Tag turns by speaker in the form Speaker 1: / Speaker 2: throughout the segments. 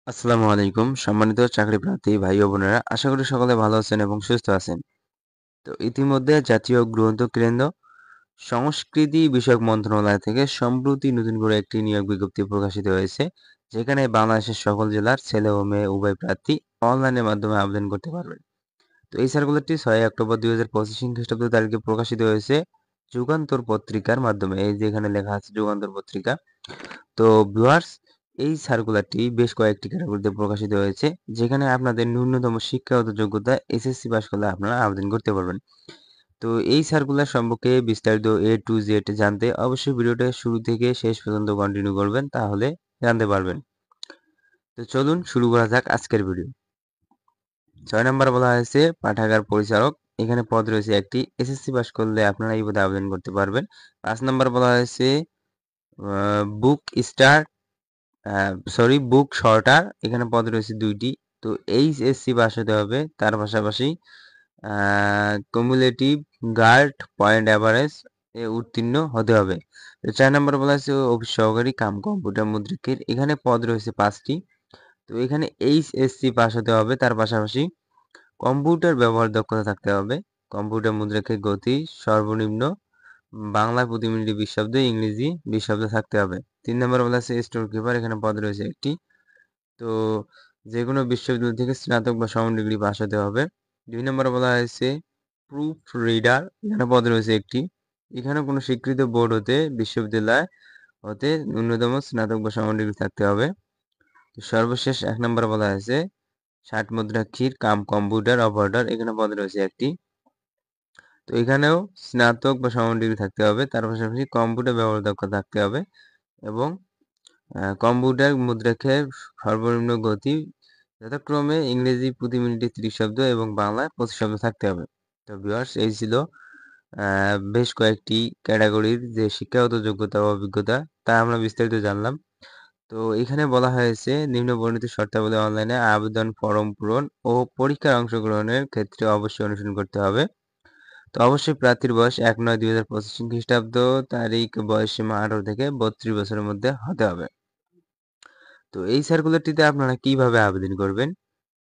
Speaker 1: আসসালামু আলাইকুম সম্মানিত চাকরি প্রার্থী ভাই ও বোনেরা, আশা করি সকলে ভালো আছেন এবং সুস্থ আছেন। তো ইতিমধ্যে জাতীয় গ্রন্থ কেন্দ্র সংস্কৃতি বিষয়ক মন্ত্রণালয় থেকে সম্প্রতি নতুন করে একটি নিয়োগ বিজ্ঞপ্তি প্রকাশিত হয়েছে, যেখানে বাংলাদেশের সকল জেলার ছেলে ও মেয়ে উভয় প্রার্থী অনলাইনের মাধ্যমে আবেদন করতে পারবেন। তো এই সার্কুলারটি ৬ অক্টোবর ২০২৫ খ্রিস্টাব্দ তারিখে প্রকাশিত হয়েছে যুগান্তর পত্রিকার মাধ্যমে। এই যে এখানে লেখা আছে যুগান্তর পত্রিকা। তো ভিউয়ার্স, এই সার্কুলারটি বেশ কয়েকটি ক্যাটাগরিতে প্রকাশিত হয়েছে, যেখানে আপনাদের ন্যূনতম শিক্ষাগত যোগ্যতা এসএসসি পাস করলে আপনারা আবেদন করতে পারবেন। তো এই সার্কুলার সম্পর্কে বিস্তারিত এ টু জেড জানতে অবশ্যই ভিডিওটা শুরু থেকে শেষ পর্যন্ত কন্টিনিউ করবেন, তাহলে জানতে পারবেন। তো চলুন শুরু করা যাক আজকের ভিডিও। ৬ নম্বরে বলা হয়েছে পাঠাগার পরিচালক। এখানে পদ রয়েছে একটি, এসএসসি পাস করলে আপনারা এই পদে আবেদন করতে পারবেন। ৫ নম্বরে বলা হয়েছে বুক স্টার বুক শর্টার। এখানে পদ রয়েছে ২টি। তো এইচএসসি পাস হতে হবে। তার পাশাপাশি কুমুলেটিভ গার্ড পয়েন্ট এভারেজ এ উত্তীর্ণ হতে হবে। তো ৪ নম্বরে বলা হয়েছে অফিস সহকারী কাম কম্পিউটার মুদ্রিকের। এখানে পদ রয়েছে ৫টি। তো এখানে এইচএসসি পাস হতে হবে। তার পাশাপাশি কম্পিউটার ব্যবহার দক্ষতা থাকতে হবে। কম্পিউটার মুদ্রাক্ষের গতি সর্বনিম্ন বাংলা প্রতি মিনিটে ২০ শব্দ, ইংরেজি ২০ শব্দ থাকতে হবে। ৩ নম্বরে বলা আছে স্টোর কিপার। এখানে পদ রয়েছে একটি। তো যেকোনো বিশ্ববিদ্যালয় থেকে স্নাতক বা সমান ডিগ্রি পাস হতে হবে। ২ নম্বরে বলা হয়েছে প্রুফ রিডার। এখানে পদ রয়েছে একটি। এখানে কোনো স্বীকৃত বোর্ড হতে বিশ্ববিদ্যালয় হতে ন্যূনতম স্নাতক বা সমান ডিগ্রি থাকতে হবে। সর্বশেষ ১ নম্বরে বলা হয়েছে ৬০ মুদ্রাক্ষীর কাম কম্পিউটার অপারেটর। এখানে পদ রয়েছে একটি। তো এখানেও স্নাতক বা সমান ডিগ্রি থাকতে হবে। তার পাশাপাশি কম্পিউটার ব্যবহার দক্ষতা থাকতে হবে এবং কম্পিউটার মুদ্রাক্ষের সর্বনিম্ন গতি যথাক্রমে ইংরেজি প্রতি মিনিটে ৩০ শব্দ এবং বাংলায় ২৫ শব্দ থাকতে হবে। তো ভিউয়ার্স, এই ছিল বেশ কয়েকটি ক্যাটাগরির যে শিক্ষাগত যোগ্যতা ও অভিজ্ঞতা, তা আমরা বিস্তারিত জানলাম। তো এখানে বলা হয়েছে নিম্নবর্ণিত শর্তাবলী অনলাইনে আবেদন ফরম পূরণ ও পরীক্ষায় অংশগ্রহণের ক্ষেত্রে অবশ্যই অনুসরণ করতে হবে। তো অবশ্যই প্রার্থীর বয়স ১/৯/২০২৫ খ্রিস্টাব্দ তারিখ, বয়সসীমা ১৮ থেকে ৩২ বছরের মধ্যে হতে হবে। তো এই সার্কুলারটিতে আপনারা কিভাবে আবেদন করবেন?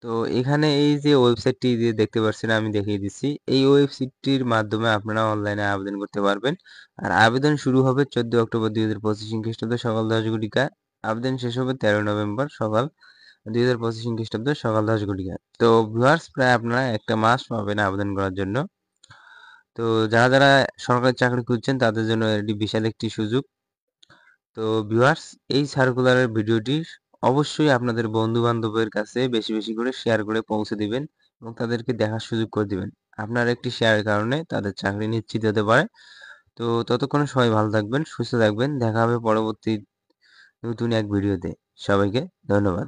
Speaker 1: তো এখানে এই যে ওয়েবসাইটটি যে দেখতে পাচ্ছেন আমি দেখিয়ে দিচ্ছি। এই ওয়েবসাইটটির মাধ্যমে আপনারা অনলাইনে আবেদন করতে পারবেন। আর আবেদন শুরু হবে ১৪ অক্টোবর ২০২৫ খ্রিস্টাব্দ সকাল ১০ ঘটিকায়। আবেদন শেষ হবে ১৩ নভেম্বর সকাল ২০২৫ খ্রিস্টাব্দ সকাল ১০ ঘটিকায়। তো ভিউয়ার্স, প্রায় আপনারা ১ টা মাস পাবেন আবেদন করার জন্য। তো যারা সরকারি চাকরি খুঁজছেন তাদের জন্য এটি বিশাল একটি সুযোগ। তো ভিউয়ার্স, এই সার্কুলারের ভিডিওটি অবশ্যই আপনাদের বন্ধু-বান্ধবের কাছে বেশি, বেশি করে শেয়ার করে পৌঁছে দিবেন এবং তাদেরকে দেখার সুযোগ করে দিবেন। আপনার একটি শেয়ারের কারণে তাদের চাকরি নিশ্চিত হতে পারে। তো ততক্ষণে সবাই ভালো থাকবেন, সুস্থ থাকবেন। দেখা হবে পরবর্তী নতুন এক ভিডিওতে। সবাইকে ধন্যবাদ।